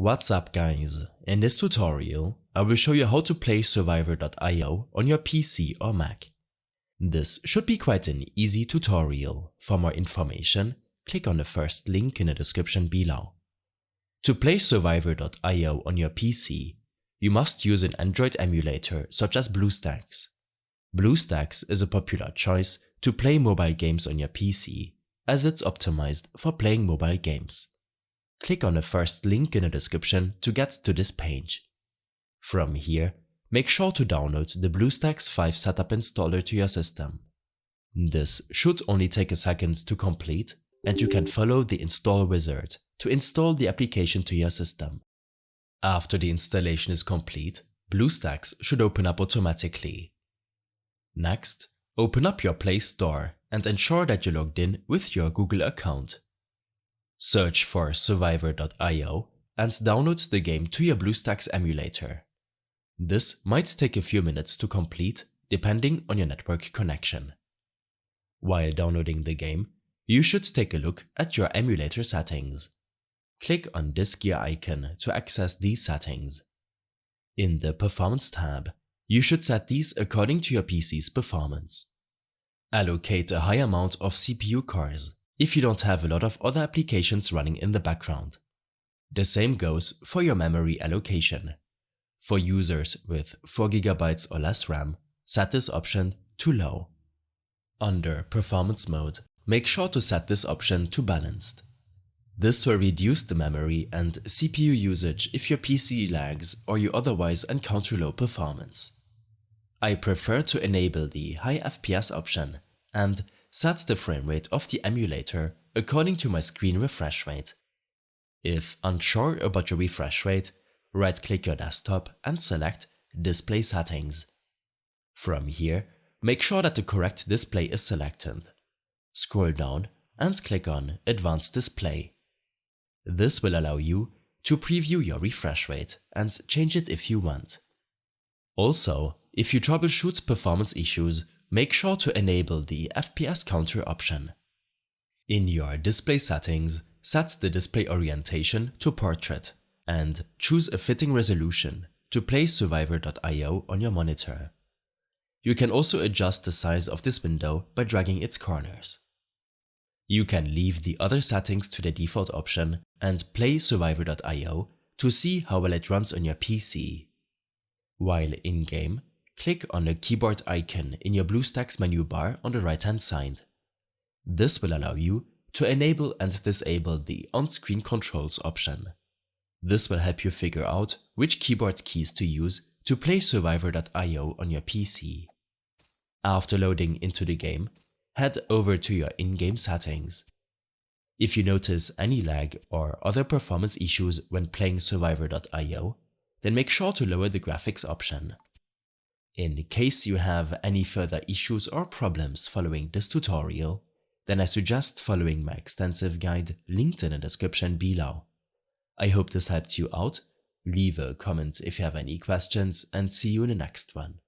What's up guys, in this tutorial I will show you how to play Survivor.io on your PC or Mac. This should be quite an easy tutorial. For more information, click on the first link in the description below. To play Survivor.io on your PC, you must use an Android emulator such as BlueStacks. BlueStacks is a popular choice to play mobile games on your PC, as it's optimized for playing mobile games. Click on the first link in the description to get to this page. From here, make sure to download the BlueStacks 5 setup installer to your system. This should only take a second to complete, and you can follow the install wizard to install the application to your system. After the installation is complete, BlueStacks should open up automatically. Next, open up your Play Store and ensure that you're logged in with your Google account. Search for Survivor.io and download the game to your BlueStacks emulator. This might take a few minutes to complete, depending on your network connection. While downloading the game, you should take a look at your emulator settings. Click on this gear icon to access these settings. In the Performance tab, you should set these according to your PC's performance. Allocate a high amount of CPU cores if you don't have a lot of other applications running in the background. The same goes for your memory allocation. For users with 4GB or less RAM, set this option to low. Under Performance mode, make sure to set this option to balanced. This will reduce the memory and CPU usage if your PC lags or you otherwise encounter low performance. I prefer to enable the high FPS option and set the frame rate of the emulator according to my screen refresh rate. If unsure about your refresh rate, right-click your desktop and select Display Settings. From here, make sure that the correct display is selected. Scroll down and click on Advanced Display. This will allow you to preview your refresh rate and change it if you want. Also, if you troubleshoot performance issues, make sure to enable the FPS counter option. In your display settings, set the display orientation to portrait and choose a fitting resolution to play Survivor.io on your monitor. You can also adjust the size of this window by dragging its corners. You can leave the other settings to the default option and play Survivor.io to see how well it runs on your PC. While in-game, click on the keyboard icon in your BlueStacks menu bar on the right-hand side. This will allow you to enable and disable the on-screen controls option. This will help you figure out which keyboard keys to use to play Survivor.io on your PC. After loading into the game, head over to your in-game settings. If you notice any lag or other performance issues when playing Survivor.io, then make sure to lower the graphics option. In case you have any further issues or problems following this tutorial, then I suggest following my extensive guide linked in the description below. I hope this helped you out. Leave a comment if you have any questions and see you in the next one.